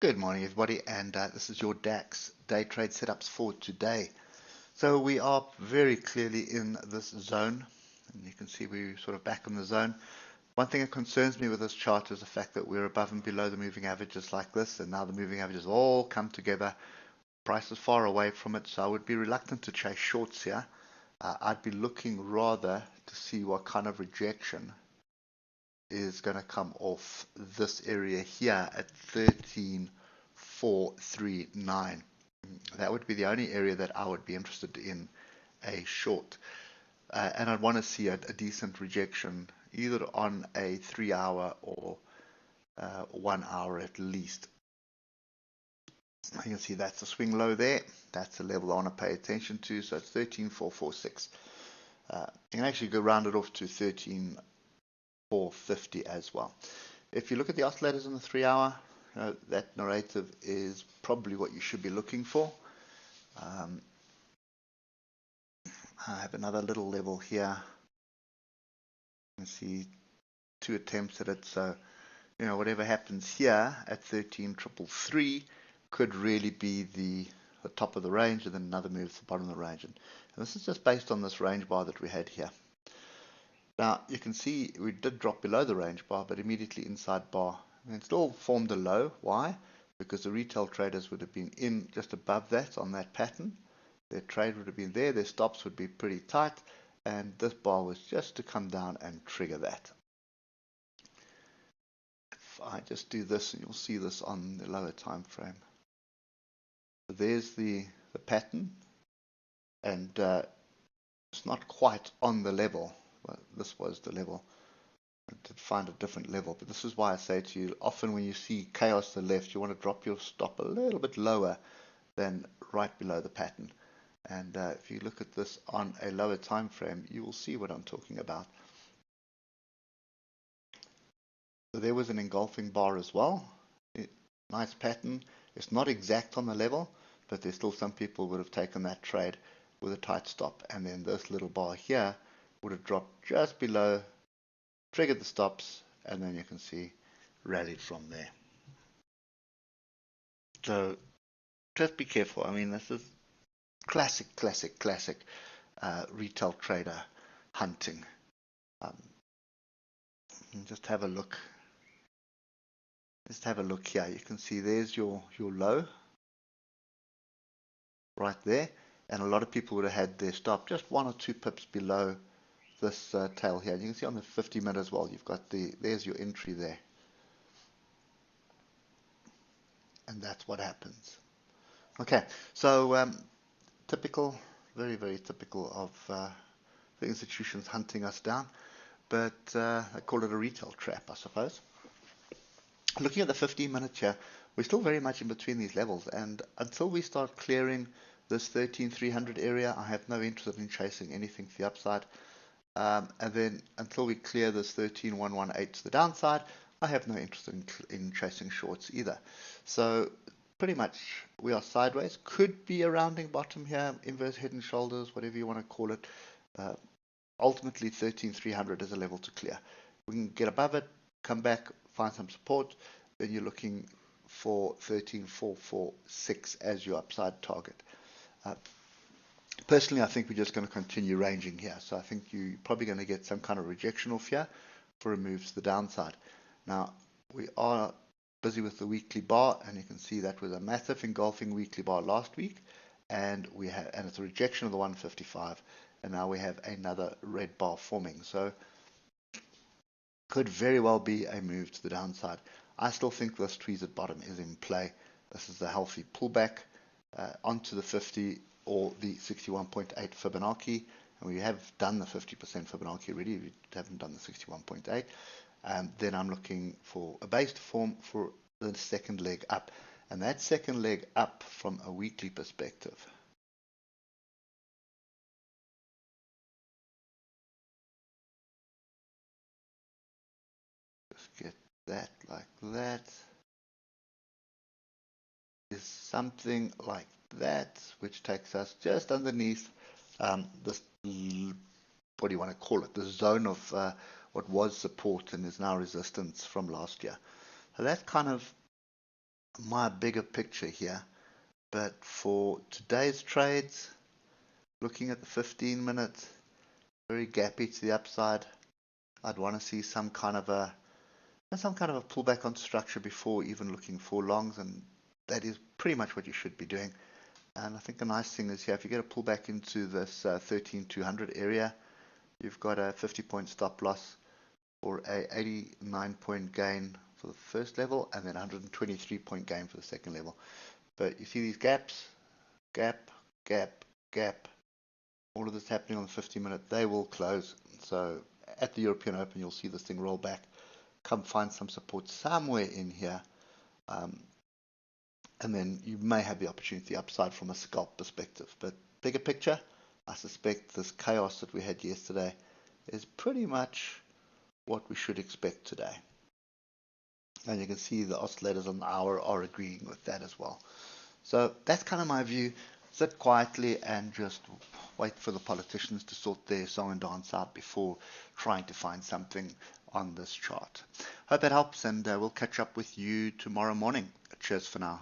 Good morning, everybody, and this is your DAX day trade setups for today. So we are very clearly in this zone, and you can see we're sort of back in the zone. One thing that concerns me with this chart is the fact that we're above and below the moving averages like this, and now the moving averages all come together. Price is far away from it, so I would be reluctant to chase shorts here. I'd be looking rather to see what kind of rejection is going to come off this area here at 13,439. That would be the only area that I would be interested in a short. And I'd want to see a decent rejection either on a 3-hour or 1 hour at least. You can see that's a swing low there. That's a level I want to pay attention to. So it's 13,446. You can actually go round it off to 13,450 as well. If you look at the oscillators in the 3-hour, that narrative is probably what you should be looking for. I have another little level here. You can see 2 attempts at it. So, whatever happens here at 13,333 could really be the top of the range, and then another move to the bottom of the range. And this is just based on this range bar that we had here. Now, you can see we did drop below the range bar, but immediately inside bar. And it still formed a low. Why? Because the retail traders would have been in just above that on that pattern. Their trade would have been there. Their stops would be pretty tight. And this bar was just to come down and trigger that. If I just do this, and you'll see this on the lower time frame. So there's the pattern. And it's not quite on the level. Well, this was the level. I did find a different level, but this is why I say to you, often when you see chaos to the left, you want to drop your stop a little bit lower than right below the pattern. And if you look at this on a lower time frame, you will see what I'm talking about. So there was an engulfing bar as well. Nice pattern. It's not exact on the level, but there's still some people would have taken that trade with a tight stop. And then this little bar here would have dropped just below, triggered the stops, and then you can see rallied from there. So just be careful. I mean, this is classic retail trader hunting. Just have a look. Just have a look here. You can see there's your low right there, and a lot of people would have had their stop just 1 or 2 pips below this tail here. You can see on the 50-minute as well, you've got there's your entry there. And that's what happens. Okay, so typical, very typical of the institutions hunting us down, but I call it a retail trap, I suppose. Looking at the 15-minute here, we're still very much in between these levels, and until we start clearing this 13,300 area, I have no interest in chasing anything to the upside. And then until we clear this 13,118 to the downside, I have no interest in chasing shorts either. So pretty much we are sideways. Could be a rounding bottom here, inverse head and shoulders, whatever you want to call it. Ultimately 13,300 is a level to clear. We can get above it, come back, find some support. Then you're looking for 13,446 as your upside target. Personally, I think we're just going to continue ranging here. So I think you're probably going to get some kind of rejection off here for a move to the downside. Now, we are busy with the weekly bar, and you can see that was a massive engulfing weekly bar last week, and it's a rejection of the 155, and now we have another red bar forming. So could very well be a move to the downside. I still think this tweezed bottom is in play. This is a healthy pullback onto the 50 or the 61.8 Fibonacci, and we have done the 50% Fibonacci already. We haven't done the 61.8. Then I'm looking for a base to form for the second leg up, and that second leg up from a weekly perspective. Just get that like that. Is something like that, which takes us just underneath this, what do you want to call it, the zone of what was support and is now resistance from last year. So that kind of my bigger picture here. But for today's trades, looking at the 15 minutes, very gappy to the upside. I'd want to see some kind of a pullback on structure before even looking for longs, and that is pretty much what you should be doing. And I think the nice thing is here, if you get a pullback into this 13,200 area, you've got a 50-point stop loss or a 89-point gain for the first level, and then 123-point gain for the second level. But you see these gaps, gap, gap, gap, all of this happening on the 50-minute, they will close. So at the European Open, you'll see this thing roll back, come find some support somewhere in here, and then you may have the opportunity upside from a scalp perspective. But bigger picture, I suspect this chaos that we had yesterday is pretty much what we should expect today. And you can see the oscillators on the hour are agreeing with that as well. So that's kind of my view. Sit quietly and just wait for the politicians to sort their song and dance out before trying to find something on this chart. Hope that helps, and we'll catch up with you tomorrow morning. Cheers for now.